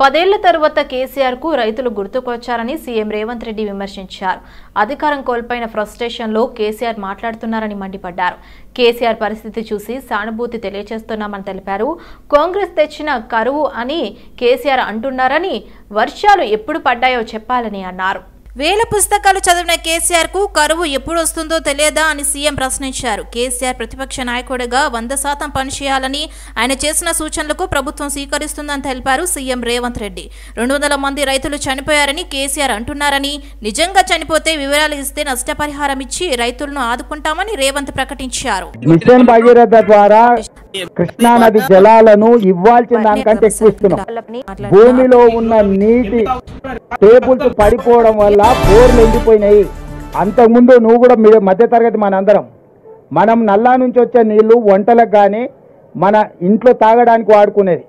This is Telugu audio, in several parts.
10 ఏళ్ల తర్వాత కేసీఆర్ కు రైతులు గుర్తుకొచ్చారని సీఎం రేవంత్ రెడ్డి విమర్శించారు. అధికారం కోల్పోయిన ఫ్రస్ట్రేషన్ లో కేసీఆర్ మాట్లాడుతున్నారని మండిపడ్డారు. కేసీఆర్ పరిస్థితి చూసి సానుభూతి తెలియజేస్తున్నామని తెలిపారు. కాంగ్రెస్ తెచ్చిన కరువు అని కేసీఆర్ అంటున్నారని, వర్షాలు ఎప్పుడు పడ్డాయో చెప్పాలని అన్నారు. వేల పుస్తకాలు చదివిన కేసీఆర్ కు కరువు ఎప్పుడు వస్తుందో తెలియదా అని సీఎం ప్రశ్నించారు. కేసీఆర్ ప్రతిపక్ష నాయకుడిగా 100% పనిచేయాలని, ఆయన చేసిన సూచనలకు ప్రభుత్వం స్వీకరిస్తుందని తెలిపారు సీఎం రేవంత్ రెడ్డి. 200 మంది రైతులు చనిపోయారని కేసీఆర్ అంటున్నారని, నిజంగా చనిపోతే వివరాలు ఇస్తే నష్టపరిహారం ఇచ్చి రైతులను ఆదుకుంటామని రేవంత్ ప్రకటించారు. మిషన్ భగీరథ ద్వారా కృష్ణా నది జలాలను ఇవ్వాల్సిన దానికంటే ఎక్కువ ఇస్తున్నాం. భూమిలో ఉన్న నీటి టేబుల్స్ పడిపోవడం వల్ల బోర్లు ఎండిపోయినాయి. అంతకుముందు నువ్వు కూడా మధ్యతరగతి మనం నల్లా నుంచి వచ్చే నీళ్లు వంటలకు కానీ మన ఇంట్లో తాగడానికి వాడుకునేది.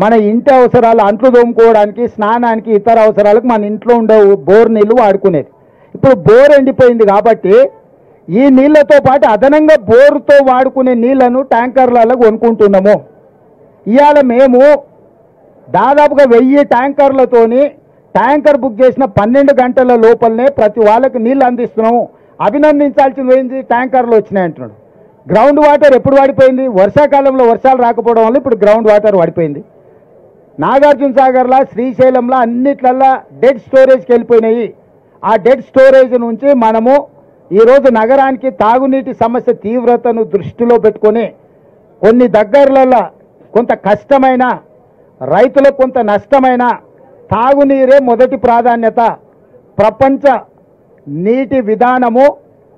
మన ఇంటి అవసరాలు, అంట్లు తోముకోవడానికి, స్నానానికి, ఇతర అవసరాలకు మన ఇంట్లో ఉండే బోర్ నీళ్లు వాడుకునేది. ఇప్పుడు బోర్ ఎండిపోయింది కాబట్టి ఈ నీళ్లతో పాటు అదనంగా బోరుతో వాడుకునే నీళ్లను ట్యాంకర్లలో కొనుక్కుంటున్నాము. ఇవాళ మేము దాదాపుగా 1000 ట్యాంకర్లతోని ట్యాంకర్ బుక్ చేసిన 12 గంటల లోపలనే ప్రతి వాళ్ళకి నీళ్ళు అందిస్తున్నాము. అభినందించాల్సింది ఏంది, ట్యాంకర్లు వచ్చినాయి అంటున్నాడు. గ్రౌండ్ వాటర్ ఎప్పుడు పడిపోయింది? వర్షాకాలంలో వర్షాలు రాకపోవడం వల్ల ఇప్పుడు గ్రౌండ్ వాటర్ పడిపోయింది. నాగార్జున సాగర్లా, శ్రీశైలంలో అన్నిట్లల్లా డెడ్ స్టోరేజ్కి వెళ్ళిపోయినాయి. ఆ డెడ్ స్టోరేజ్ నుంచి మనము ఈరోజు నగరానికి తాగునీటి సమస్య తీవ్రతను దృష్టిలో పెట్టుకొని కొన్ని దగ్గరలలో కొంత కష్టమైన, రైతులకు కొంత నష్టమైన తాగునీరే మొదటి ప్రాధాన్యత. ప్రపంచ నీటి విధానము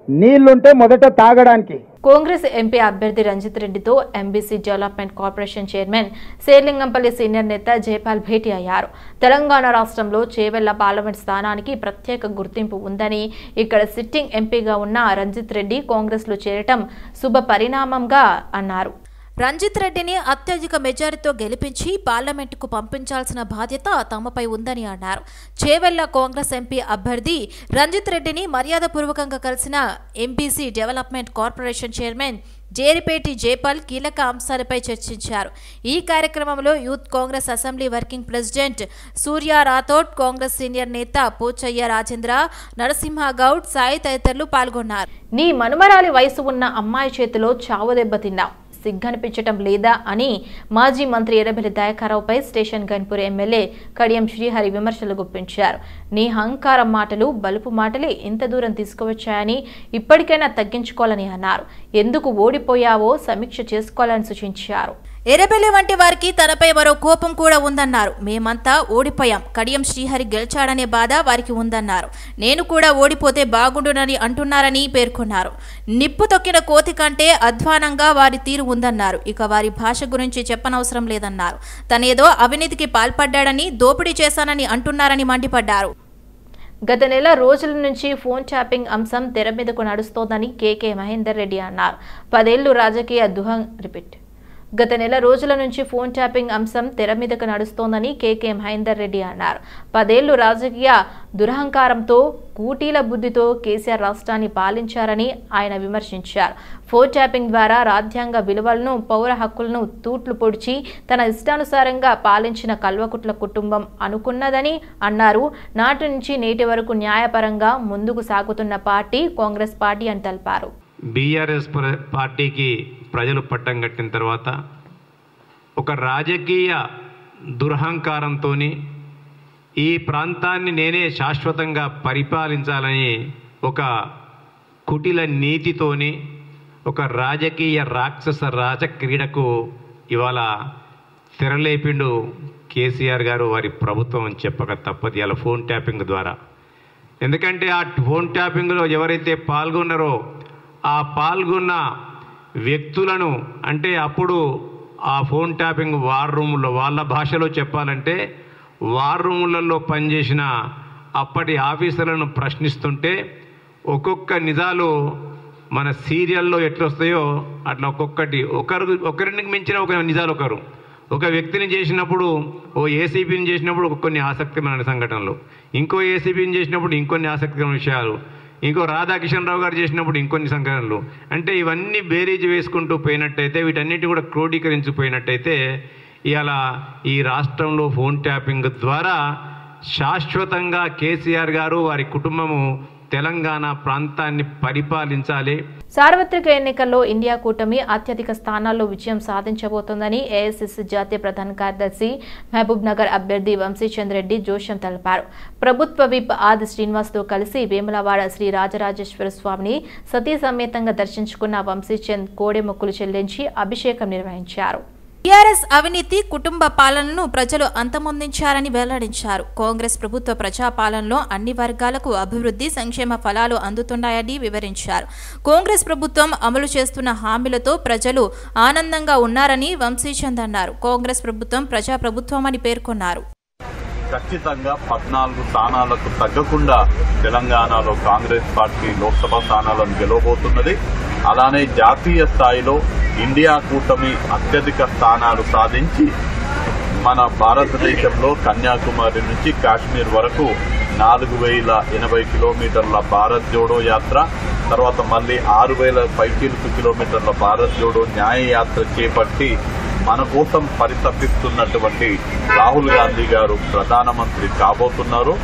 నీళ్లుంటే మొదట తాగడానికి. కాంగ్రెస్ ఎంపీ అభ్యర్థి రంజిత్ రెడ్డితో MBC development corporation chairman Serilingampally senior నేత జైపాల్ భేటీ అయ్యారు. తెలంగాణ రాష్ట్రంలో చేవెళ్ల పార్లమెంట్ స్థానానికి ప్రత్యేక గుర్తింపు ఉందని, ఇక్కడ సిట్టింగ్ ఎంపీగా ఉన్న రంజిత్ రెడ్డి కాంగ్రెస్ లో చేరటం శుభ పరిణామంగా అన్నారు. రంజిత్ రెడ్డిని అత్యధిక మెజారిటీతో గెలిపించి పార్లమెంటుకు పంపించాల్సిన బాధ్యత తమపై ఉందని అన్నారు. చేవెళ్ల కాంగ్రెస్ ఎంపీ అభ్యర్థి రంజిత్ రెడ్డిని మర్యాదపూర్వకంగా కలిసిన MBC development corporation chairman Jeripeti Jaipal కీలక అంశాలపై చర్చించారు. ఈ కార్యక్రమంలో youth Congress assembly working president Surya Rathod, Congress senior నేత పోచయ్య రాజేంద్ర, నరసింహగౌడ్, సాయి తదితరులు పాల్గొన్నారు. నీ మనుమరాలి వయసు ఉన్న అమ్మాయి చేతిలో చావు దెబ్బతిన్నావు, సిగ్గనిపించటం లేదా అని మాజీ మంత్రి ఎర్రబెల్లి దయాకర్రావుపై స్టేషన్ గన్పూర్ ఎమ్మెల్యే కడియం శ్రీహరి విమర్శలు గుప్పించారు. నీ అహంకారం మాటలు, బలుపు మాటలే ఇంత దూరం తీసుకువచ్చాయని ఇప్పటికైనా తగ్గించుకోవాలని అన్నారు. ఎందుకు ఓడిపోయావో సమీక్ష చేసుకోవాలని సూచించారు. ఎర్రబెల్లి వంటి వారికి తనపై మరో కోపం కూడా ఉందన్నారు. మేమంతా ఓడిపోయాం, కడియం శ్రీహరి గెలిచాడనే బాధ వారికి ఉందన్నారు. నేను కూడా ఓడిపోతే బాగుండునని అంటున్నారని పేర్కొన్నారు. నిప్పు తొక్కిన కోతి కంటే అధ్వానంగా వారి తీరు ఉందన్నారు. ఇక వారి భాష గురించి చెప్పనవసరం లేదన్నారు. తనేదో అవినీతికి పాల్పడ్డాడని, దోపిడీ చేశానని అంటున్నారని మండిపడ్డారు. గత నెల రోజుల నుంచి ఫోన్ ట్యాపింగ్ అంశం తెర మీదకు నడుస్తోందని కేకే మహేందర్ రెడ్డి అన్నారు. 10 ఏళ్లు రాజకీయ గత నెల రోజుల నుంచి ఫోన్ ట్యాపింగ్ అంశం తెర మీదకు నడుస్తోందని కేకే మహేందర్ రెడ్డి అన్నారు. 10 ఏళ్లు రాజకీయ దురహంకారంతో, కూటీల బుద్ధితో కేసీఆర్ రాష్ట్రాన్ని పాలించారని ఆయన విమర్శించారు. ఫోన్ ట్యాపింగ్ ద్వారా రాజ్యాంగ విలువలను, పౌర హక్కులను తూట్లు పొడిచి తన ఇష్టానుసారంగా పాలించిన కల్వకుట్ల కుటుంబం అనుకున్నదని అన్నారు. నాటి నుంచి నేటి వరకు న్యాయపరంగా ముందుకు సాగుతున్న పార్టీ కాంగ్రెస్ పార్టీ అని తెలిపారు. బీఆర్ఎస్ పార్టీకి ప్రజలు పట్టం కట్టిన తర్వాత ఒక రాజకీయ దురహంకారంతో ఈ ప్రాంతాన్ని నేనే శాశ్వతంగా పరిపాలించాలని ఒక కుటిల నీతితోని ఒక రాజకీయ రాక్షస రాజక్రీడకు ఇవాళ తెరలేపిండు కేసీఆర్ గారు, వారి ప్రభుత్వం అని చెప్పక తప్పదు. ఇలా ఫోన్ ట్యాపింగ్ ద్వారా, ఎందుకంటే ఆ ఫోన్ ట్యాపింగ్లో ఎవరైతే పాల్గొన్నారో ఆ పాల్గొన్న వ్యక్తులను, అంటే అప్పుడు ఆ ఫోన్ ట్యాపింగ్ వార్ రూముల్లో, వాళ్ళ భాషలో చెప్పాలంటే వార్ రూములలో పనిచేసిన అప్పటి ఆఫీసర్లను ప్రశ్నిస్తుంటే ఒక్కొక్క నిజాలు మన సీరియల్లో ఎట్లొస్తాయో అట్లా ఒకరికి మించిన ఒక నిజాలు ఒక వ్యక్తిని చేసినప్పుడు, ఓ ఏసీపీని చేసినప్పుడు కొన్ని ఆసక్తికరమైన సంఘటనలు, ఇంకో ఏసీపీని చేసినప్పుడు ఇంకొన్ని ఆసక్తికరమైన విషయాలు, ఇంకో రాధాకిషన్ రావు గారు చేసినప్పుడు ఇంకొన్ని సంఘటనలు. అంటే ఇవన్నీ బేరీజ్ వేసుకుంటూ పోయినట్టయితే, వీటన్నిటి కూడా క్రోడీకరించిపోయినట్టయితే ఇలా ఈ రాష్ట్రంలో ఫోన్ ట్యాపింగ్ ద్వారా శాశ్వతంగా కేసీఆర్ గారు వారి కుటుంబము తెలంగాణ ప్రాంతాన్ని పరిపాలించాలి. సార్వత్రిక ఎన్నికల్లో ఇండియా కూటమి అత్యధిక స్థానాల్లో విజయం సాధించబోతోందని ఏఐసీసీ జాతీయ ప్రధాన కార్యదర్శి మహబూబ్ నగర్ అభ్యర్థి వంశీచంద్ రెడ్డి జోష్యం తెలిపారు. ప్రభుత్వ విప్ ఆది శ్రీనివాస్తో కలిసి వేములవాడ శ్రీ రాజరాజేశ్వర స్వామిని సతీ సమేతంగా దర్శించుకున్న వంశీచంద్ కోడె మొక్కులు చెల్లించి అభిషేకం నిర్వహించారు. టీఆర్ఎస్ అవినీతి కుటుంబ పాలనను ప్రజలు అంతమొందించారని వెల్లడించారు. కాంగ్రెస్ ప్రభుత్వ ప్రజాపాలనలో అన్ని వర్గాలకు అభివృద్ధి సంక్షేమ ఫలాలు అందుతున్నాయని వివరించారు. కాంగ్రెస్ ప్రభుత్వం అమలు చేస్తున్న హామీలతో ప్రజలు ఆనందంగా ఉన్నారని వంశీచంద్ అన్నారు. కాంగ్రెస్ ప్రభుత్వం ప్రజాప్రభుత్వమని పేర్కొన్నారు. ఖచ్చితంగా 14 స్థానాలకు తగ్గకుండా తెలంగాణలో కాంగ్రెస్ పార్టీ లోక్సభ స్థానాలను గెలవబోతున్నది. అలానే జాతీయ స్థాయిలో ఇండియా కూటమి అత్యధిక స్థానాలు సాధించి మన భారతదేశంలో కన్యాకుమారి నుంచి కాశ్మీర్ వరకు 4080 కిలోమీటర్ల భారత్ జోడో యాత్ర, తర్వాత మళ్ళీ 6000 కిలోమీటర్ల భారత్ జోడో న్యాయ యాత్ర చేపట్టి మన కోసం పరితపిస్తున్నటువంటి రాహుల్ గాంధీ గారు ప్రధానమంత్రి కాబోతున్నారు.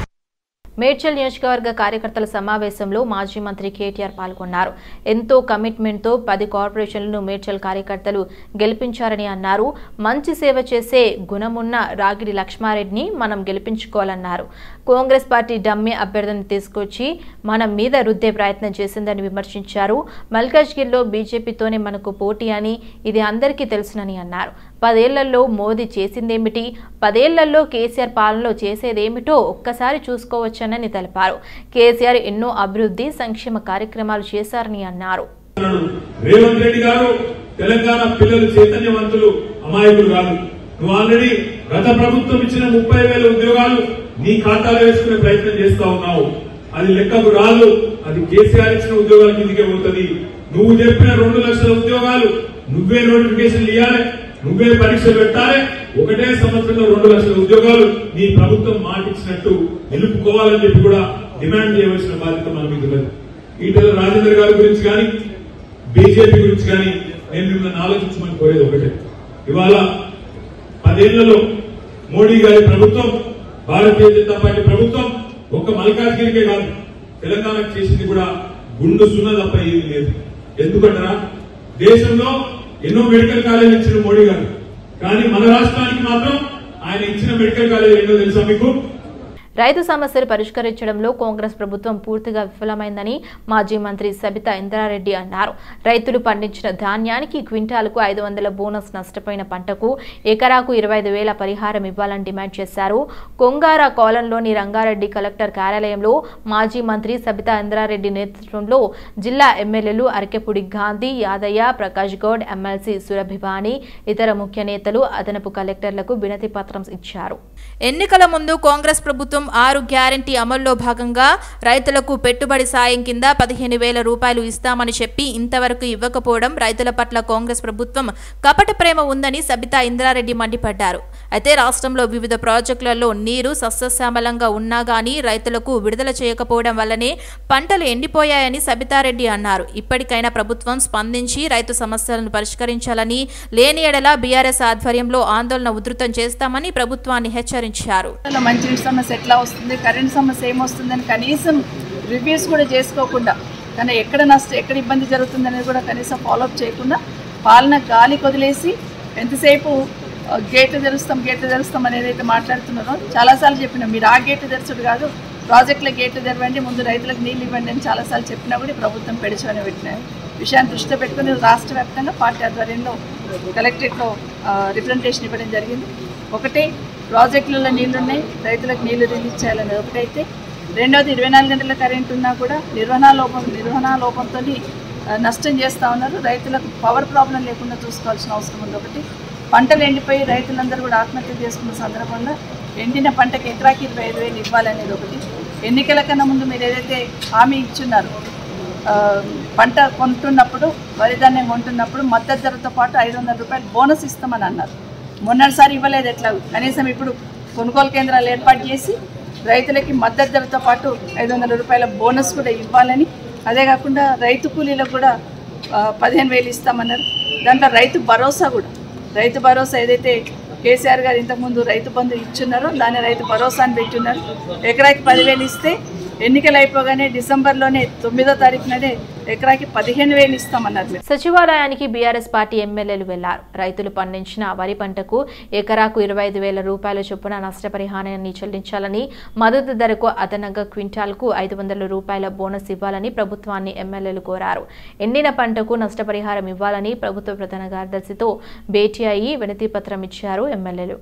మేడ్చల్ నియోజకవర్గ కార్యకర్తల సమావేశంలో మాజీ మంత్రి కేటీఆర్ పాల్గొన్నారు. ఎంతో కమిట్మెంట్తో 10 కార్పొరేషన్లను మేడ్చల్ కార్యకర్తలు గెలిపించారని అన్నారు. మంచి సేవ చేసే గుణమున్న రాగిడి లక్ష్మారెడ్డిని మనం గెలిపించుకోవాలన్నారు. కాంగ్రెస్ పార్టీ డమ్మి అభ్యర్థిని తీసుకొచ్చి మనం మీద రుద్దే ప్రయత్నం చేసిందని విమర్శించారు. మల్కాజ్గిరిలో బీజేపీతోనే మనకు పోటీ అని ఇది అందరికీ తెలుసునని అన్నారు. 10 ఏళ్లలో మోదీ చేసిందేమిటి, 10 ఏళ్లలో కేసీఆర్ పాలనలో చేసేదేమిటో ఒక్కసారి చూసుకోవచ్చనని తెలిపారు. కేసీఆర్ ఎన్నో అభివృద్ధి సంక్షేమ కార్యక్రమాలు చేశారని అన్నారు. రేవంత్ రెడ్డి గారు తెలంగాణ పిల్లలు చైతన్యవంతులు, అమాయకులు కాదు. నువ్వు ఆల్రెడీ గత ప్రభుత్వం ఇచ్చిన 30,000 ఉద్యోగాలు నీ ఖాతాలో వేసుకునే ప్రయత్నం చేస్తా ఉన్నావు. అది లెక్కకు రాదు. అది కేసీఆర్ ఇచ్చిన ఉద్యోగాల కిందకే పోతుంది. నువ్వు చెప్పిన 2 లక్షల ఉద్యోగాలు నువ్వే నోటిఫికేషన్లు ఇవ్వాలి, నువ్వే పరీక్షలు పెట్టాలి. ఒకటే సంవత్సరంలో 2 లక్షల ఉద్యోగాలు నీ ప్రభుత్వం మాటిచ్చినట్టు నిలుపుకోవాలని చెప్పి కూడా డిమాండ్ చేయవలసిన బాధ్యత మన మీద ఉన్నది. ఈటల రాజేందర్ గారి గురించి కానీ బీజేపీ గురించి కానీ నేను మిమ్మల్ని ఆలోచించమని కోరేది ఒకటే. ఇవాళ 10 ఏళ్లలో మోడీ గారి ప్రభుత్వం, భారతీయ జనతా పార్టీ ప్రభుత్వం ఒక్క మల్కాజ్గిరికే కాదు తెలంగాణకు చేసింది కూడా గుండు సున్నా తప్ప ఏది లేదు. ఎందుకంటారా, దేశంలో ఎన్నో మెడికల్ కాలేజీలు ఇచ్చిన మోడీ గారు, కానీ మన రాష్ట్రానికి మాత్రం ఆయన ఇచ్చిన మెడికల్ కాలేజీ ఏంటో తెలుసా మీకు? రైతు సమస్యలు పరిష్కరించడంలో కాంగ్రెస్ ప్రభుత్వం పూర్తిగా విఫలమైందని మాజీ మంత్రి సబితా ఇంద్రారెడ్డి అన్నారు. రైతులు పండించిన ధాన్యానికి క్వింటాలకు 500 బోనస్, నష్టపోయిన పంటకు ఎకరాకు 25,000 పరిహారం ఇవ్వాలని డిమాండ్ చేశారు. కొంగార కాలంలోని రంగారెడ్డి కలెక్టర్ కార్యాలయంలో మాజీ మంత్రి సబితా ఇంద్రారెడ్డి నేతృత్వంలో జిల్లా ఎమ్మెల్యేలు అరకెపూడి గాంధీ, యాదయ్య, ప్రకాష్ గౌడ్, ఎమ్మెల్సీ సురభివాణి, ఇతర ముఖ్య నేతలు అదనపు కలెక్టర్లకు వినతి పత్రం ఇచ్చారు. ఎన్నికల ముందు కాంగ్రెస్ ప్రభుత్వం 6 గ్యారంటీ అమల్లో భాగంగా రైతులకు పెట్టుబడి సాయం కింద 15,000 రూపాయలు ఇస్తామని చెప్పి ఇంతవరకు ఇవ్వకపోవడం రైతుల పట్ల కాంగ్రెస్ ప్రభుత్వం కపట ప్రేమ ఉందని సబితా ఇంద్రారెడ్డి మండిపడ్డారు. అయితే రాష్ట్రంలో వివిధ ప్రాజెక్టులలో నీరు సస్యశ్యామలంగా ఉన్నా గానీ రైతులకు విడుదల చేయకపోవడం వల్లనే పంటలు ఎండిపోయాయని సబితారెడ్డి అన్నారు. ఇప్పటికైనా ప్రభుత్వం స్పందించి రైతు సమస్యలను పరిష్కరించాలని, లేని ఎడల బీఆర్ఎస్ ఆధ్వర్యంలో ఆందోళన ఉధృతం చేస్తామని ప్రభుత్వాన్ని హెచ్చరించారు. మంచినీటి సమస్య ఎట్లా వస్తుంది, కరెంట్ సమస్య ఏమొస్తుందని కనీసం రివ్యూస్ కూడా చేసుకోకుండా, కానీ ఎక్కడ ఇబ్బంది జరుగుతుంది అనేది కూడా కనీసం ఫాలోఅప్ చేయకుండా పాలన గాలి వదిలేసి ఎంతసేపు గేట్లు తెరుస్తాం అనేది అయితే మాట్లాడుతున్నారో చాలాసార్లు చెప్పినాం. మీరు ఆ గేట్లు తెరచుడు కాదు, ప్రాజెక్టుల గేట్లు తెరవండి, ముందు రైతులకు నీళ్ళు ఇవ్వండి అని చాలాసార్లు చెప్పినా కూడా ప్రభుత్వం పెడిచోని పెట్టిన విషయాన్ని దృష్టిలో పెట్టుకుని రాష్ట్ర వ్యాప్తంగా పార్టీ ఆధ్వర్యంలో కలెక్టరేట్లో రిప్రజెంటేషన్ ఇవ్వడం జరిగింది. ఒకటి, ప్రాజెక్టులలో నీళ్లున్నాయి, రైతులకు నీళ్లు రిలీజ్ చేయాలని ఒకటైతే, రెండవది 24 గంటల కరెంట్ ఉన్నా కూడా నిర్వహణ లోపంతో నష్టం చేస్తూ ఉన్నారు. రైతులకు పవర్ ప్రాబ్లం లేకుండా చూసుకోవాల్సిన అవసరం ఉంది. ఒకటి, పంటలు ఎండిపోయి రైతులందరూ కూడా ఆత్మహత్య చేసుకున్న సందర్భంలో ఎండిన పంటకి ఎకరాకి 25,000 ఇవ్వాలనేది ఒకటి. ఎన్నికల కన్నా ముందు మీరు ఏదైతే హామీ ఇచ్చున్నారో పంట కొంటున్నప్పుడు, వరిధాన్యం కొంటున్నప్పుడు మద్దతు ధరతో పాటు 500 రూపాయలు బోనస్ ఇస్తామని అన్నారు. మొన్నటిసారి ఇవ్వలేదు. ఎట్లా కనీసం ఇప్పుడు కొనుగోలు కేంద్రాలు ఏర్పాటు చేసి రైతులకి మద్దతు ధరతో పాటు 500 రూపాయల బోనస్ కూడా ఇవ్వాలని, అదే కాకుండా రైతు కూలీలకు కూడా 15,000 ఇస్తామన్నారు. దాంట్లో రైతు భరోసా ఏదైతే కేసీఆర్ గారు ఇంతకుముందు రైతు బంధు ఇచ్చున్నారు, దాన్ని రైతు భరోసాని పెట్టున్నారు. ఎకరాకి 10,000 ఇస్తే ఎన్నికలు అయిపోగానే డిసెంబర్లోనే 9వ తారీఖుననే ఎకరాకి 15,000 ఇస్తామన్నారు. సచివాలయానికి బీఆర్ఎస్ పార్టీ ఎమ్మెల్యేలు వెళ్లారు. రైతులు పండించిన వరి పంటకు ఎకరాకు 25,000 రూపాయల చొప్పున నష్టపరిహారాన్ని చెల్లించాలని, మద్దతు ధరకు అదనంగా క్వింటాల్కు 500 రూపాయల బోనస్ ఇవ్వాలని ప్రభుత్వాన్ని ఎమ్మెల్యేలు కోరారు. ఎండిన పంటకు నష్టపరిహారం ఇవ్వాలని ప్రభుత్వ ప్రధాన కార్యదర్శితో భేటీ అయ్యి వినతి పత్రం ఇచ్చారు ఎమ్మెల్యేలు.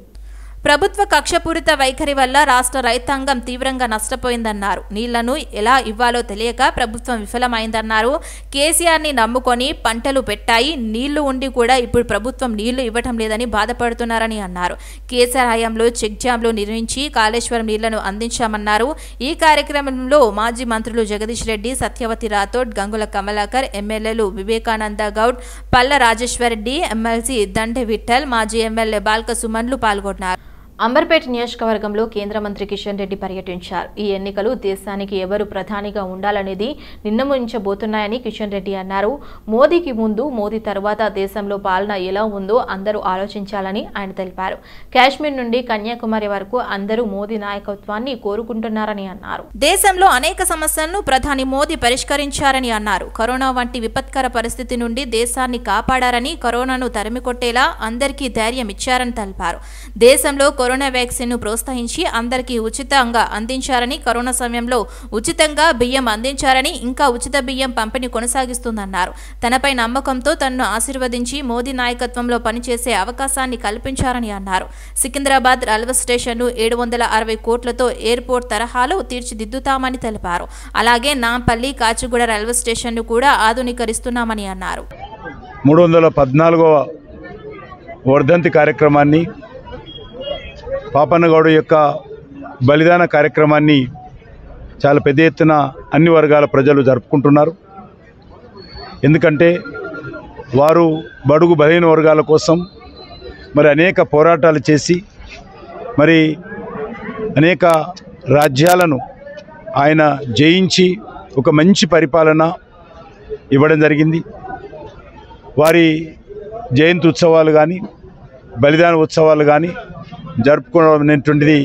ప్రభుత్వ కక్షపూరిత వైఖరి వల్ల రాష్ట్ర రైతాంగం తీవ్రంగా నష్టపోయిందన్నారు. నీళ్లను ఎలా ఇవ్వాలో తెలియక ప్రభుత్వం విఫలమైందన్నారు. కేసీఆర్ని నమ్ముకొని పంటలు పెట్టాయి, నీళ్లు ఉండి కూడా ఇప్పుడు ప్రభుత్వం నీళ్లు ఇవ్వటం లేదని బాధపడుతున్నారని అన్నారు. కేసీఆర్ హయాంలో చెక్ డ్యాంలు నిర్మించి కాళేశ్వరం నీళ్లను అందించామన్నారు. ఈ కార్యక్రమంలో మాజీ మంత్రులు జగదీష్ రెడ్డి, సత్యవతి రాథోడ్, గంగుల కమలాకర్, ఎమ్మెల్యేలు వివేకానంద గౌడ్, పల్ల రాజేశ్వరరెడ్డి, ఎమ్మెల్సీ దండె విఠల్, మాజీ ఎమ్మెల్యే బాల్క సుమన్లు పాల్గొన్నారు. అంబర్పేట నియోజకవర్గంలో కేంద్ర మంత్రి కిషన్ రెడ్డి పర్యటించారు. ఈ ఎన్నికలు దేశానికి ఎవరు ప్రధానిగా ఉండాలనేది నిర్ణయించబోతున్నాయని కిషన్ రెడ్డి అన్నారు. మోదీకి ముందు, మోదీ తర్వాత దేశంలో పాలన ఎలా ఉందో అందరూ ఆలోచించాలని ఆయన తెలిపారు. కాశ్మీర్ నుండి కన్యాకుమారి వరకు అందరూ మోదీ నాయకత్వాన్ని కోరుకుంటున్నారని అన్నారు. దేశంలో అనేక సమస్యలను ప్రధాని మోదీ పరిష్కరించారని అన్నారు. కరోనా వంటి విపత్కర పరిస్థితి నుండి దేశాన్ని కాపాడారని, కరోనాను తరిమికొట్టేలా అందరికీ ధైర్యం ఇచ్చారని తెలిపారు. దేశంలో కరోనా వ్యాక్సిన్ ను ప్రోత్సహించి అందరికీ ఉచితంగా అందించారని, కరోనా సమయంలో ఉచితంగా బియ్యం అందించారని, ఇంకా ఉచిత బియ్యం పంపిణీ కొనసాగిస్తుందన్నారు. తనపై నమ్మకంతో తనను ఆశీర్వదించి మోదీ నాయకత్వంలో పనిచేసే అవకాశాన్ని కల్పించారని అన్నారు. సికింద్రాబాద్ రైల్వే స్టేషన్ను 760 కోట్లతో ఎయిర్పోర్ట్ తరహాలో తీర్చిదిద్దుతామని తెలిపారు. అలాగే నాంపల్లి, కాచిగూడ రైల్వే స్టేషన్ను కూడా ఆధునీకరిస్తున్నామని అన్నారు. 314వ వర్ధంతి కార్యక్రమాన్ని, పాపన్నగౌడ యొక్క బలిదాన కార్యక్రమాన్ని చాలా పెద్ద ఎత్తున అన్ని వర్గాల ప్రజలు జరుపుకుంటున్నారు. ఎందుకంటే వారు బడుగు బలహీన వర్గాల కోసం మరి అనేక పోరాటాలు చేసి మరి అనేక రాజ్యాలను ఆయన జయించి ఒక మంచి పరిపాలన ఇవ్వడం జరిగింది. వారి జయంతి ఉత్సవాలు కానీ, బలిదాన ఉత్సవాలు కానీ జరుపుకోవడం అనేటువంటిది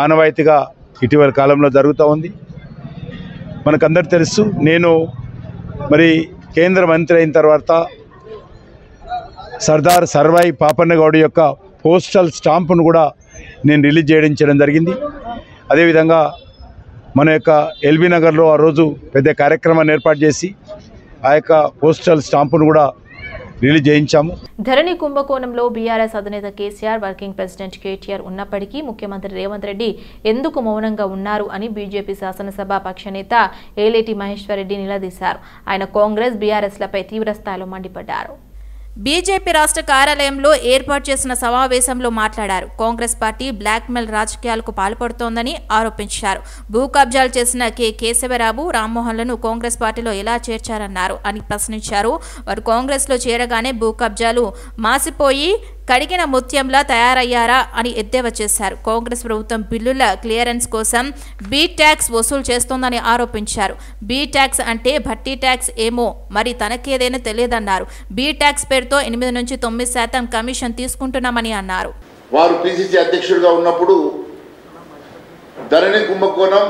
ఆనవాయితీగా ఇటీవల కాలంలో జరుగుతూ ఉంది. మనకందరికీ తెలుసు, నేను మరి కేంద్ర మంత్రి అయిన తర్వాత సర్దార్ సర్వాయి పాపన్నగౌడ యొక్క పోస్టల్ స్టాంపును కూడా నేను రిలీజ్ చేయడం జరిగింది. అదేవిధంగా మన యొక్క ఎల్బీ నగర్లో ఆ రోజు పెద్ద కార్యక్రమాన్ని ఏర్పాటు చేసి ఆ యొక్క పోస్టల్ స్టాంపును కూడా రిలీజ్ చేయించాము. ధరణి కుంభకోణంలో బీఆర్ఎస్ అధినేత కేసీఆర్, వర్కింగ్ ప్రెసిడెంట్ కేటీఆర్ ఉన్నప్పటికీ ముఖ్యమంత్రి రేవంత్ రెడ్డి ఎందుకు మౌనంగా ఉన్నారు అని బీజేపీ శాసనసభ పక్షనేత ఏలేటి మహేశ్వర్ రెడ్డి నిలదీశారు. ఆయన కాంగ్రెస్, బీఆర్ఎస్లపై తీవ్రస్థాయిలో మండిపడ్డారు. బీజేపీ రాష్ట్ర కార్యాలయంలో ఏర్పాటు చేసిన సమావేశంలో మాట్లాడారు. కాంగ్రెస్ పార్టీ బ్లాక్మెయిల్ రాజకీయాలకు పాల్పడుతోందని ఆరోపించారు. భూ కబ్జాలు చేసిన కేశవరావు, రామ్మోహన్లను కాంగ్రెస్ పార్టీలో ఎలా చేర్చారన్నారు అని ప్రశ్నించారు. వారు కాంగ్రెస్లో చేరగానే భూ కబ్జాలు మాసిపోయి కడిగిన ముత్యంలా తయారయ్యారా అని ఎద్దేవా చేశారు. కాంగ్రెస్ ప్రభుత్వం బిల్లుల క్లియరెన్స్ కోసం బీ ట్యాక్స్ వసూలు చేస్తోందని ఆరోపించారు. బీ ట్యాక్స్ అంటే భట్టి ట్యాక్స్ ఏమో మరి తనకేదైనా తెలియదన్నారు. బీ ట్యాక్స్ పేరుతో 8 నుంచి 9% కమిషన్ తీసుకుంటున్నామని అన్నారు. వారు పిసిసి అధ్యక్షుడిగా ఉన్నప్పుడు ధరణి కుంభకోణం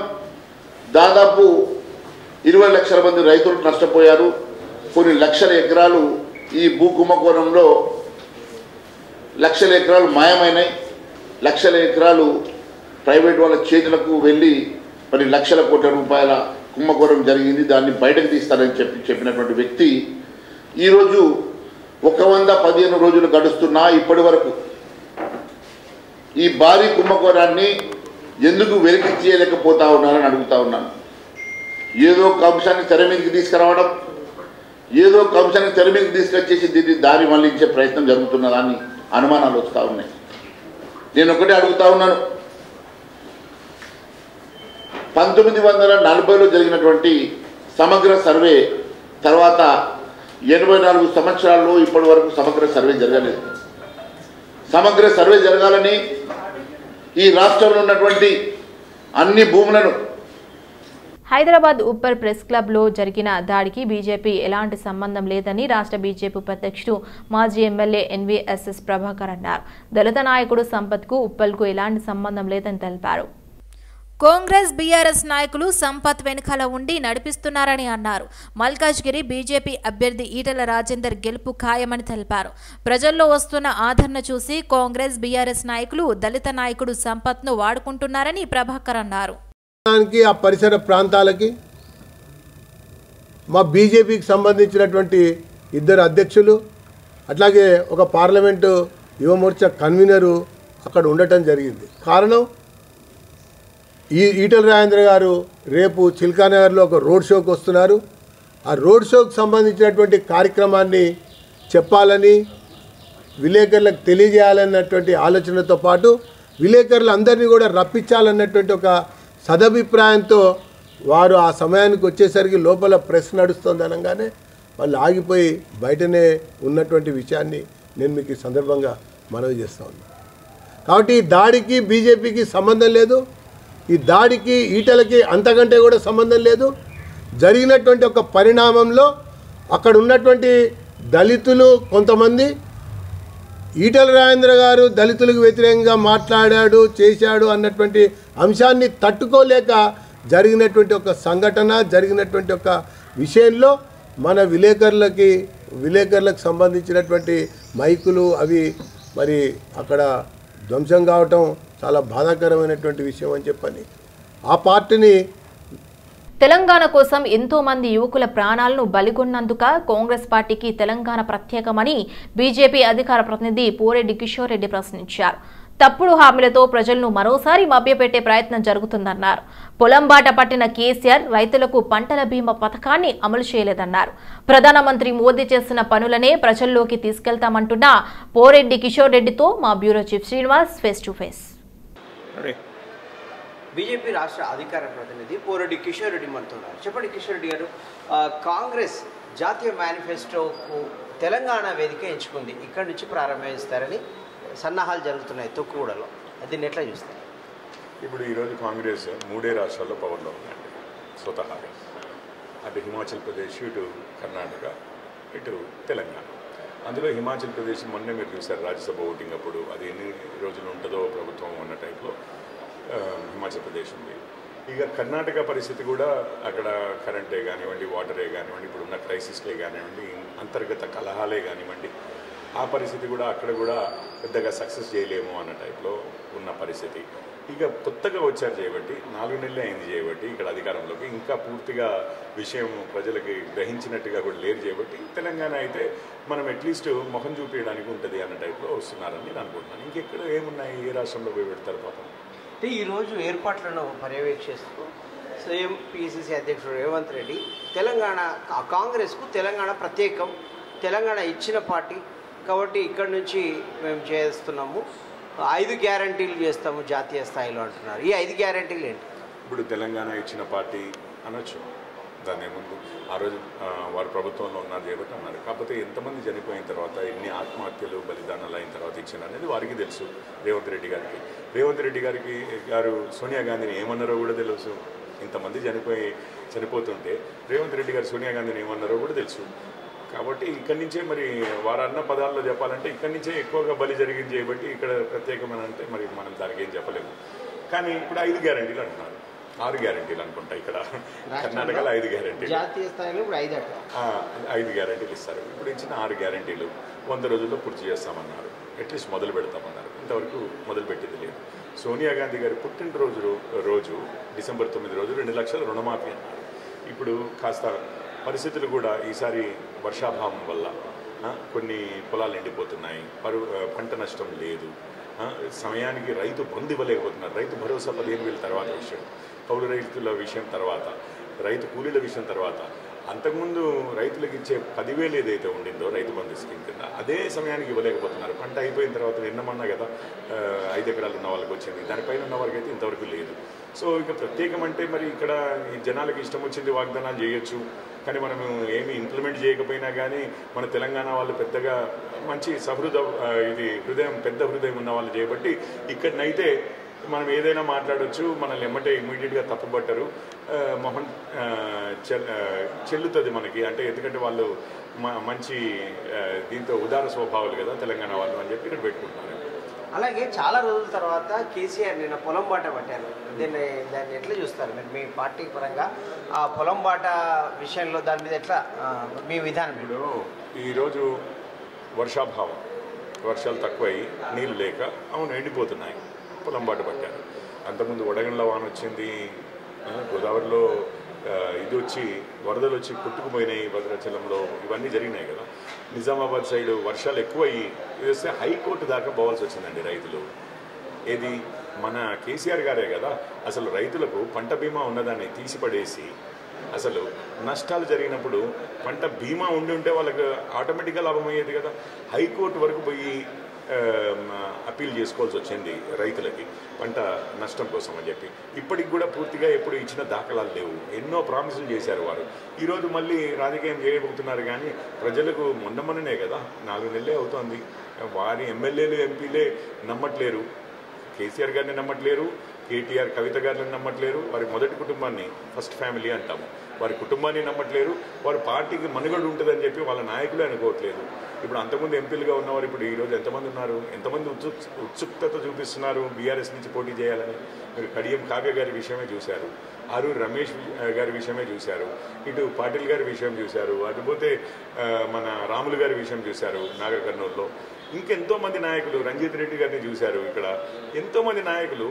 దాదాపు 20 లక్షల మంది రైతులు నష్టపోయారు. కొన్ని లక్షల ఎకరాలు ఈ భూ కుంభకోణంలో లక్షల ఎకరాలు మాయమైనాయి. లక్షల ఎకరాలు ప్రైవేట్ వాళ్ళ చేతులకు వెళ్ళి మరి లక్షల కోట్ల రూపాయల కుంభకోణం జరిగింది. దాన్ని బయటకు తీస్తారని చెప్పినటువంటి వ్యక్తి ఈరోజు 115 రోజులు గడుస్తున్నా ఇప్పటి వరకు ఈ భారీ కుంభకోణాన్ని ఎందుకు వెలికి తీయలేకపోతా ఉన్నారని అడుగుతా ఉన్నాను. ఏదో ఒక అంశాన్ని తెర మీదకి తీసుకురావడం, ఏదో ఒక అంశాన్ని తెర మీదకి తీసుకొచ్చేసి దీన్ని దారి మళ్లించే ప్రయత్నం జరుగుతున్నదాన్ని అనుమానాలు వస్తూ ఉన్నాయి. నేను ఒకటే అడుగుతా ఉన్నాను, 1940లో జరిగినటువంటి సమగ్ర సర్వే తర్వాత 84 సంవత్సరాల్లో ఇప్పటి వరకు సమగ్ర సర్వే జరగలేదు. సమగ్ర సర్వే జరగాలని ఈ రాష్ట్రంలో ఉన్నటువంటి అన్ని భూములను హైదరాబాద్ ఉప్పల్ ప్రెస్ క్లబ్ లో జరిగిన దాడికి బీజేపీ ఎలాంటి సంబంధం లేదని రాష్ట్ర బీజేపీ ఉపాధ్యక్షుడు మాజీ ఎమ్మెల్యే ఎన్వీఎస్ఎస్ ప్రభాకర్ అన్నారు. దళిత నాయకుడు సంపత్ కు ఉప్పల్ కు ఎలాంటి సంబంధం లేదని తెలిపారు. కాంగ్రెస్ బీఆర్ఎస్ నాయకులు సంపత్ వెనుకల ఉండి నడిపిస్తున్నారని అన్నారు. మల్కాజ్గిరి బీజేపీ అభ్యర్థి ఈటల రాజేందర్ గెలుపు ఖాయమని తెలిపారు. ప్రజల్లో వస్తున్న ఆదరణ చూసి కాంగ్రెస్ బీఆర్ఎస్ నాయకులు దళిత నాయకుడు సంపత్ ను వాడుకుంటున్నారని ప్రభాకర్ అన్నారు. ఆ పరిసర ప్రాంతాలకి మా బీజేపీకి సంబంధించినటువంటి ఇద్దరు అధ్యక్షులు అట్లాగే ఒక పార్లమెంటు యువమోర్చా కన్వీనరు అక్కడ ఉండటం జరిగింది. కారణం ఈటల రాజేంద్ర గారు రేపు చిల్కానగర్లో ఒక రోడ్ షోకి వస్తున్నారు. ఆ రోడ్ షోకి సంబంధించినటువంటి కార్యక్రమాన్ని చెప్పాలని విలేకరులకు తెలియజేయాలన్నటువంటి ఆలోచనతో పాటు విలేకరులందరినీ కూడా రప్పించాలన్నటువంటి ఒక సదభిప్రాయంతో వారు ఆ సమయానికి వచ్చేసరికి లోపల ప్రెస్ నడుస్తుంది అనగానే వాళ్ళు ఆగిపోయి బయటనే ఉన్నటువంటి విషయాన్ని నేను మీకు ఈ సందర్భంగా మనవి చేస్తూ ఉన్నాను. కాబట్టి ఈ దాడికి బీజేపీకి సంబంధం లేదు, ఈ దాడికి ఈటలకి అంతకంటే కూడా సంబంధం లేదు. జరిగినటువంటి ఒక పరిణామంలో అక్కడ ఉన్నటువంటి దళితులు కొంతమంది ఈటల రాజేంద్ర గారు దళితులకు వ్యతిరేకంగా మాట్లాడాడు చేశాడు అన్నటువంటి అంశాన్ని తట్టుకోలేక జరిగినటువంటి ఒక సంఘటన, జరిగినటువంటి ఒక విషయంలో మన విలేకరులకు సంబంధించినటువంటి మైకులు అవి మరి అక్కడ ధ్వంసం కావటం చాలా బాధాకరమైనటువంటి విషయం అని చెప్పని ఆ పార్టీని తెలంగాణ కోసం ఎంతో మంది యువకుల ప్రాణాలను బలిగొన్నందుక కాంగ్రెస్ పార్టీకి తెలంగాణ ప్రత్యేకమని బీజేపీ అధికార ప్రతినిధి పోరెడ్డి కిషోర్ రెడ్డి ప్రశ్నించారు. తప్పుడు హామీలతో ప్రజలను మరోసారి మభ్యపెట్టే ప్రయత్నం జరుగుతుందన్నారు. పొలం బాట పట్టిన కేసీఆర్ రైతులకు పంటల బీమా పథకాన్ని అమలు చేయలేదన్నారు. ప్రధానమంత్రి మోదీ చేసిన పనులనే ప్రజల్లోకి తీసుకెళ్తామంటున్న పోరెడ్డి కిషోర్ రెడ్డితో మా bureau chief Srinivas face to face. BJP రాష్ట్ర అధికార ప్రతినిధి పోరెడ్డి కిషోర్ రెడ్డి మనతో ఉన్నారు. చెప్పండి కిషోర్ రెడ్డి గారు, కాంగ్రెస్ జాతీయ మేనిఫెస్టోకు తెలంగాణ వేదిక ఎంచుకుంది, ఇక్కడి నుంచి ప్రారంభిస్తారని సన్నాహాలు జరుగుతున్నాయి తొక్కుగూడలో, దీన్ని ఎట్లా చూస్తారు? ఇప్పుడు ఈరోజు కాంగ్రెస్ 3 రాష్ట్రాల్లో పవర్లో ఉందండి స్వతహాగా. అటు హిమాచల్ ప్రదేశ్, ఇటు కర్ణాటక, ఇటు తెలంగాణ. అందులో హిమాచల్ ప్రదేశ్ మొన్నే మీరు చూశారు రాజ్యసభ ఓటింగ్ అప్పుడు, అది ఎన్ని రోజులు ఉంటుందో ప్రభుత్వం అన్న టైప్లో హిమాచల్ ప్రదేశ్ ఉంది. ఇక కర్ణాటక పరిస్థితి కూడా అక్కడ కరెంటే కానివ్వండి, వాటరే కానివ్వండి, ఇప్పుడు ఉన్న క్రైసిస్లే కానివ్వండి, అంతర్గత కలహాలే కానివ్వండి, ఆ పరిస్థితి కూడా అక్కడ కూడా పెద్దగా సక్సెస్ చేయలేము అన్న టైప్లో ఉన్న పరిస్థితి. ఇక కొత్తగా వచ్చారు చేయబట్టి 4 నెలలే అయింది చేయబట్టి ఇక్కడ అధికారంలోకి, ఇంకా పూర్తిగా విషయం ప్రజలకి గ్రహించినట్టుగా కూడా లేరు చేయబట్టి తెలంగాణ అయితే మనం అట్లీస్ట్ మొహం చూపించడానికి ఉంటుంది అన్న టైప్లో వస్తున్నారని నేను అనుకుంటున్నాను. ఇంకెక్కడ ఏమున్నాయి, ఏ రాష్ట్రంలో పోయి పెడతారు పాపం. అంటే ఈరోజు ఏర్పాట్లను పర్యవేక్షిస్తూ సీఎం పిసిసి అధ్యక్షుడు రేవంత్ రెడ్డి తెలంగాణ కాంగ్రెస్కు తెలంగాణ ప్రత్యేకం, తెలంగాణ ఇచ్చిన పార్టీ కాబట్టి ఇక్కడి నుంచి మేము చేస్తున్నాము, 5 గ్యారంటీలు చేస్తాము జాతీయ స్థాయిలో అంటున్నారు. ఈ 5 గ్యారంటీలు ఏంటి? ఇప్పుడు తెలంగాణ ఇచ్చిన పార్టీ అనొచ్చు, దాని ఏముంది. ఆ రోజు వారు ప్రభుత్వంలో ఉన్నారు చేయబట్టి అన్నారు. కాకపోతే ఎంతమంది చనిపోయిన తర్వాత, ఎన్ని ఆత్మహత్యలు బలిదానాలు అయిన తర్వాత ఇచ్చిన అనేది వారికి తెలుసు. రేవంత్ రెడ్డి గారు సోనియా గాంధీని ఏమన్నారో కూడా తెలుసు. ఇంతమంది చనిపోతుంటే రేవంత్ రెడ్డి గారు సోనియా గాంధీని ఏమన్నారో కూడా తెలుసు. కాబట్టి ఇక్కడి నుంచే మరి వారన్న పదాల్లో చెప్పాలంటే ఇక్కడి నుంచే ఎక్కువగా బలి జరిగింది చేయబట్టి ఇక్కడ ప్రత్యేకమైన అంటే మరి మనం దానికి ఏం చెప్పలేము. కానీ ఇప్పుడు 5 గ్యారంటీలు అంటున్నారు, 6 గ్యారంటీలు అనుకుంటా. ఇక్కడ కర్ణాటకలో 5 గ్యారంటీలు, జాతీయ స్థాయిలో ఇప్పుడు 5 గ్యారంటీలు ఇస్తారు. ఇప్పుడు ఇచ్చిన 6 గ్యారంటీలు 100 రోజుల్లో పూర్తి చేస్తామన్నారు, అట్లీస్ట్ మొదలు పెడతామన్నారు. ఇంతవరకు మొదలుపెట్టేది లేదు. సోనియా గాంధీ గారి పుట్టినరోజు రోజు డిసెంబర్ 9 రోజు 2 లక్షల రుణమాఫీ అన్నారు. ఇప్పుడు కాస్త పరిస్థితులు కూడా ఈసారి వర్షాభావం వల్ల కొన్ని పొలాలు ఎండిపోతున్నాయి, పంట నష్టం లేదు, సమయానికి రైతు బంధు ఇవ్వలేకపోతున్నారు. రైతు భరోసా 15,000 తర్వాత విషయం, కౌలు రైతుల విషయం తర్వాత, రైతు కూలీల విషయం తర్వాత, అంతకుముందు రైతులకు ఇచ్చే 10,000 ఏదైతే ఉండిందో రైతు బంధు స్కీమ్ కింద అదే సమయానికి ఇవ్వలేకపోతున్నారు. పంట అయిపోయిన తర్వాత నిన్నమన్నా కదా 5 ఎకరాలు ఉన్న వాళ్ళకి వచ్చింది, దానిపైన ఉన్న వారికి అయితే ఇంతవరకు లేదు. సో ఇక ప్రత్యేకం అంటే మరి ఇక్కడ ఈ జనాలకు ఇష్టం వచ్చింది వాగ్దానాలు చేయొచ్చు, కానీ మనం ఏమి ఇంప్లిమెంట్ చేయకపోయినా కానీ మన తెలంగాణ వాళ్ళు పెద్దగా మంచి పెద్ద హృదయం ఉన్న వాళ్ళు చేయబట్టి ఇక్కడనైతే మనం ఏదైనా మాట్లాడవచ్చు, మనల్ని ఎమ్మటే ఇమీడియట్గా తప్పుపట్టరు, మొహం చెల్లుతుంది మనకి. అంటే ఎందుకంటే వాళ్ళు మంచి దీంతో ఉదార స్వభావాలు కదా తెలంగాణ వాళ్ళు అని చెప్పి ఇక్కడ పెట్టుకుంటున్నారు. అలాగే చాలా రోజుల తర్వాత కేసీఆర్ నిన్న పొలం బాట పట్టారు. దాన్ని ఎట్లా చూస్తారు మీరు మీ పార్టీ పరంగా? ఆ పొలం బాట విషయంలో దాని మీద ఎట్లా మీ విధానం? ఇప్పుడు ఈరోజు వర్షాభావం, వర్షాలు తక్కువై నీళ్ళు లేక ఎండిపోతున్నాయి, పొలం బాట పట్టారు. అంతకుముందు వడగండ్ల వాన వచ్చింది, గోదావరిలో ఇది వచ్చి వరదలు వచ్చి కొట్టుకుపోయినాయి, భద్రాచలంలో ఇవన్నీ జరిగినాయి కదా. నిజామాబాద్ సైడ్ వర్షాలు ఎక్కువయ్యి ఇది వస్తే హైకోర్టు దాకా పోవాల్సి వచ్చిందండి రైతులు. ఏది మన కేసీఆర్ గారే కదా అసలు రైతులకు పంట బీమా ఉన్నదాన్ని తీసిపడేసి, అసలు నష్టాలు జరిగినప్పుడు పంట బీమా ఉంటే వాళ్ళకి ఆటోమేటిక్గా లాభం అయ్యేది కదా. హైకోర్టు వరకు పోయి అప్పీల్ చేసుకోవాల్సి వచ్చింది రైతులకి పంట నష్టం కోసం అని చెప్పి. ఇప్పటికి కూడా పూర్తిగా ఎప్పుడు ఇచ్చిన దాఖలాలు లేవు. ఎన్నో ప్రామిసులు చేశారు వారు. ఈరోజు మళ్ళీ రాజకీయం చేయబోతున్నారు, కానీ ప్రజలకు మొన్ననే కదా 4 నెలలే అవుతోంది. వారి ఎమ్మెల్యేలు ఎంపీలే నమ్మట్లేరు, కేసీఆర్ గారిని నమ్మట్లేరు, కేటీఆర్ కవిత గారిని నమ్మట్లేరు, వారి మొదటి కుటుంబాన్ని ఫస్ట్ ఫ్యామిలీ అంటాము, వారి కుటుంబాన్ని నమ్మట్లేరు, వారి పార్టీకి మనుగడ ఉంటుందని చెప్పి వాళ్ళ నాయకులే అనుకోవట్లేదు. ఇప్పుడు అంతకుముందు ఎంపీలుగా ఉన్నవారు ఇప్పుడు ఈరోజు ఎంతమంది ఉన్నారు? ఎంతమంది ఉత్సుకత చూపిస్తున్నారు బీఆర్ఎస్ నుంచి పోటీ చేయాలని? మీరు కడియం కావ్య గారి విషయమే చూశారు, ఆరూరు రమేష్ గారి విషయమే చూశారు, ఇటు పాటిల్ గారి విషయం చూశారు, అటుపోతే మన రాములు గారి విషయం చూశారు నాగర్ కర్నూలులో. ఇంకెంతోమంది నాయకులు, రంజిత్ రెడ్డి గారిని చూశారు. ఇక్కడ ఎంతోమంది నాయకులు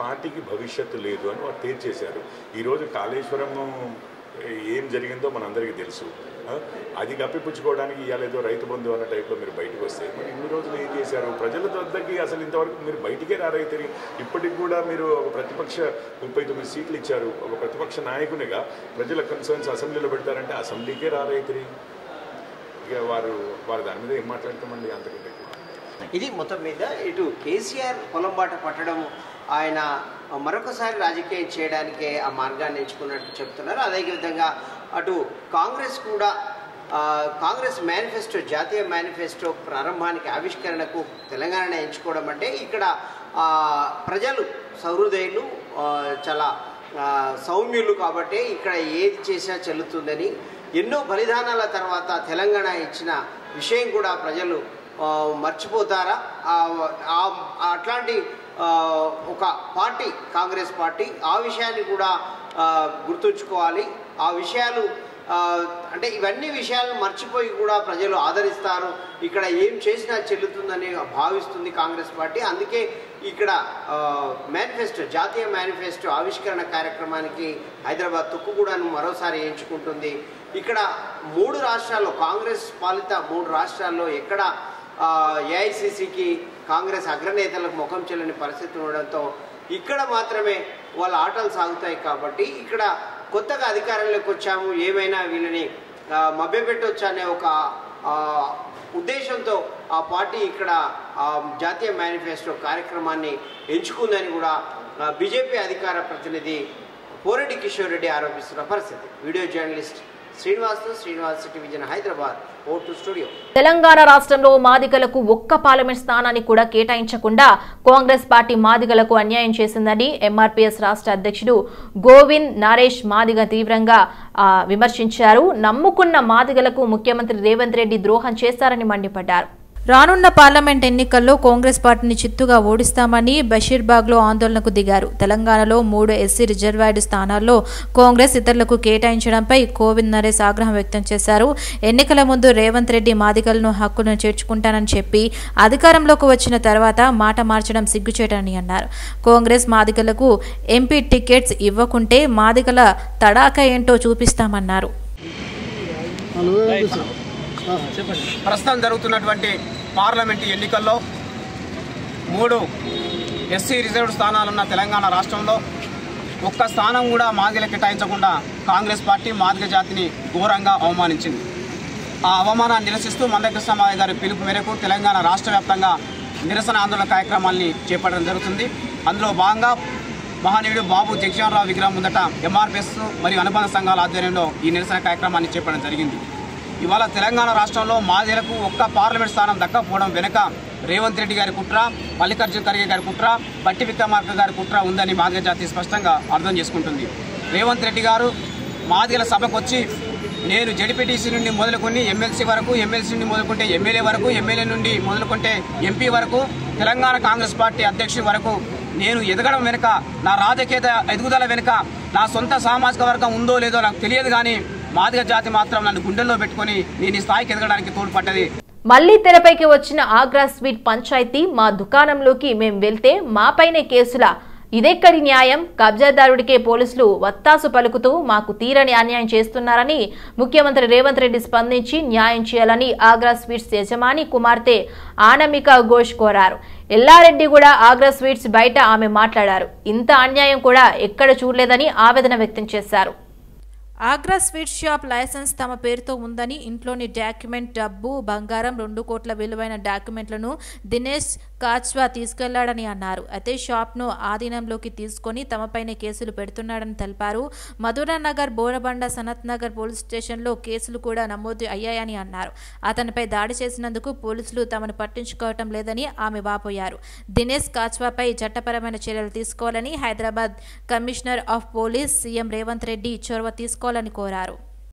పార్టీకి భవిష్యత్తు లేదు అని వారు తేల్చేశారు. ఈరోజు కాళేశ్వరం ఏం జరిగిందో మనందరికీ తెలుసు. అది కప్పిపుచ్చుకోవడానికి ఇవాళ ఏదో రైతు బంధు అన్న టైప్లో మీరు బయటకు వస్తే మరి ఇన్ని రోజులు ఏం చేశారు? ప్రజల వద్దకి అసలు ఇంతవరకు మీరు బయటికే రారైతే. ఇప్పటికి కూడా మీరు ఒక ప్రతిపక్ష 39 సీట్లు ఇచ్చారు, ఒక ప్రతిపక్ష నాయకునిగా ప్రజల కన్సర్న్స్ అసెంబ్లీలో పెడతారంటే అసెంబ్లీకే రారైతే. ఇక వారు దాని మీద ఏం మాట్లాడతామండి అంతకంటే. ఇది మొత్తం మీద ఇటు కేసీఆర్ పొలం బాట పట్టడం, ఆయన మరొకసారి రాజకీయం చేయడానికే ఆ మార్గాన్ని ఎంచుకున్నట్టు చెప్తున్నారు. అదేవిధంగా అటు కాంగ్రెస్ కూడా కాంగ్రెస్ మేనిఫెస్టో, జాతీయ మేనిఫెస్టో ప్రారంభానికి ఆవిష్కరణకు తెలంగాణ ఎంచుకోవడం అంటే ఇక్కడ ప్రజలు సహృదయులు, చాలా సౌమ్యులు కాబట్టి ఇక్కడ ఏది చేసినా చెల్లుతుందని, ఎన్నో బలిదానాల తర్వాత తెలంగాణ ఇచ్చిన విషయం కూడా ప్రజలు మర్చిపోతారా? అట్లాంటి ఒక పార్టీ కాంగ్రెస్ పార్టీ ఆ విషయాన్ని కూడా గుర్తుంచుకోవాలి. ఆ విషయాలు అంటే ఇవన్నీ విషయాలను మర్చిపోయి కూడా ప్రజలు ఆదరిస్తారు. ఇక్కడ ఏం చేసినా చెల్లుతుందని భావిస్తుంది కాంగ్రెస్ పార్టీ. అందుకే ఇక్కడ మేనిఫెస్టో, జాతీయ మేనిఫెస్టో ఆవిష్కరణ కార్యక్రమానికి హైదరాబాద్ తుక్కుగూడను మరోసారి ఎంచుకుంటుంది. ఇక్కడ 3 రాష్ట్రాల్లో, కాంగ్రెస్ పాలిత 3 రాష్ట్రాల్లో ఎక్కడ ఏఐసిసికి కాంగ్రెస్ అగ్రనేతలకు ముఖం చెల్లని పరిస్థితి ఉండడంతో ఇక్కడ మాత్రమే వాళ్ళ ఆటలు సాగుతాయి. కాబట్టి ఇక్కడ కొత్తగా అధికారంలోకి వచ్చాము, ఏమైనా వీళ్ళని మభ్యపెట్టొచ్చు అనే ఒక ఉద్దేశంతో ఆ పార్టీ ఇక్కడ జాతీయ మేనిఫెస్టో కార్యక్రమాన్ని ఎంచుకుందని కూడా బీజేపీ అధికార ప్రతినిధి పోరెడ్డి కిషోర్ రెడ్డి ఆరోపిస్తున్న పరిస్థితి. Video journalist Srinivas city vision, Hyderabad. Vote studio. Telangana రాష్ట్రంలో మాదిగలకు ఒక్క పార్లమెంట్ స్థానాన్ని కూడా కేటాయించకుండా కాంగ్రెస్ పార్టీ మాదిగలకు అన్యాయం చేసిందని ఎంఆర్పీఎస్ రాష్ట్ర అధ్యక్షుడు గోవింద్ నరేష్ మాదిగ తీవ్రంగా విమర్శించారు. నమ్ముకున్న మాదిగలకు ముఖ్యమంత్రి రేవంత్ రెడ్డి ద్రోహం చేశారని మండిపడ్డారు. రానున్న పార్లమెంట్ ఎన్నికల్లో కాంగ్రెస్ పార్టీని చిత్తుగా ఓడిస్తామని బషీర్బాగ్లో ఆందోళనకు దిగారు. తెలంగాణలో 3 ఎస్సీ రిజర్వాయర్డ్ స్థానాల్లో కాంగ్రెస్ ఇతరులకు కేటాయించడంపై గోవింద్ నరేష్ ఆగ్రహం వ్యక్తం చేశారు. ఎన్నికల ముందు రేవంత్ రెడ్డి మాదిగలను హక్కులను చేర్చుకుంటానని చెప్పి అధికారంలోకి వచ్చిన తర్వాత మాట మార్చడం సిగ్గుచేటని అన్నారు. కాంగ్రెస్ మాదిగలకు ఎంపీ టికెట్స్ ఇవ్వకుంటే మాదిగల తడాక ఏంటో చూపిస్తామన్నారు. ప్రస్తుతం జరుగుతున్నటువంటి పార్లమెంటు ఎన్నికల్లో 3 ఎస్సీ రిజర్వ్డ్ స్థానాలున్న తెలంగాణ రాష్ట్రంలో ఒక్క స్థానం కూడా మాదిగలకు కేటాయించకుండా కాంగ్రెస్ పార్టీ మాదిగ జాతిని ఘోరంగా అవమానించింది. ఆ అవమానాన్ని నిరసిస్తూ మందకృష్ణ మాదిగ గారి పిలుపు మేరకు తెలంగాణ రాష్ట్ర వ్యాప్తంగా నిరసన ఆందోళన కార్యక్రమాల్ని చేపట్టడం జరుగుతుంది. అందులో భాగంగా మహనీయుడు బాబు జగజీవనరావు విగ్రహం ముందట ఎంఆర్పీఎస్ మరియు అనుబంధ సంఘాల ఆధ్వర్యంలో ఈ నిరసన కార్యక్రమాన్ని చేపట్టడం జరిగింది. ఇవాళ తెలంగాణ రాష్ట్రంలో మాదిగలకు ఒక్క పార్లమెంట్ స్థానం దక్కపోవడం వెనుక రేవంత్ రెడ్డి గారి కుట్ర, మల్లికార్జున ఖర్గే గారి కుట్ర, బట్టి విక్రమార్క గారి కుట్ర ఉందని మాదిగ జాతి స్పష్టంగా అర్థం చేసుకుంటుంది. రేవంత్ రెడ్డి గారు మాదిగల సభకు వచ్చి నేను జెడ్పీటీసీ నుండి మొదలుకొని ఎమ్మెల్సీ వరకు, ఎమ్మెల్సీ నుండి మొదలుకుంటే ఎమ్మెల్యే వరకు, ఎమ్మెల్యే నుండి మొదలుకుంటే ఎంపీ వరకు, తెలంగాణ కాంగ్రెస్ పార్టీ అధ్యక్షుడి వరకు నేను ఎదగడం వెనుక, నా రాజకీయ ఎదుగుదల వెనుక నా సొంత సామాజిక వర్గం ఉందో లేదో నాకు తెలియదు, కానీ మాదిగ జాతి మాత్రం నన్ను గుండెల్లో పెట్టుకుని నేను ఈ స్థాయికి ఎదగడానికి తోడ్పడ్డది. మళ్లీ తెరపైకి వచ్చిన ఆగ్రా స్వీట్ పంచాయతీ. మా దుకాణంలోకి మేం వెళ్తే మాపైనే కేసుల. ఇదెక్కడి న్యాయం? కబ్జాదారుడికే పోలీసులు వత్తాసు పలుకుతూ మాకు తీరని అన్యాయం చేస్తున్నారని ముఖ్యమంత్రి రేవంత్ రెడ్డి స్పందించి న్యాయం చేయాలని ఆగ్రా స్వీట్స్ యజమాని కుమార్తె ఆనమిక ఘోష్ కోరారు. ఎల్లారెడ్డి కూడా ఆగ్రా స్వీట్స్ బయట ఆమె మాట్లాడారు. ఇంత అన్యాయం కూడా ఎక్కడ చూడలేదని ఆవేదన వ్యక్తం చేశారు. ఆగ్రా స్వీట్ షాప్ లైసెన్స్ తమ పేరుతో ఉందని, ఇంట్లోని డాక్యుమెంట్, డబ్బు, బంగారం, 2 కోట్ల విలువైన డాక్యుమెంట్లను దినేష్ కాచ్వా తీసుకెళ్లాడని అన్నారు. అయితే షాప్ను ఆధీనంలోకి తీసుకొని తమపైనే కేసులు పెడుతున్నాడని తెలిపారు. మధురానగర్, బోరబండ, సనత్ నగర్ పోలీస్ స్టేషన్లో కేసులు కూడా నమోదు అయ్యాయని అన్నారు. అతనిపై దాడి చేసినందుకు పోలీసులు తమను పట్టించుకోవటం లేదని ఆమె వాపోయారు. దినేష్ కాచ్వాపై చట్టపరమైన చర్యలు తీసుకోవాలని Hyderabad commissioner of police CM Revanth Reddy చొరవ తీసుకోవాలని కోరారు.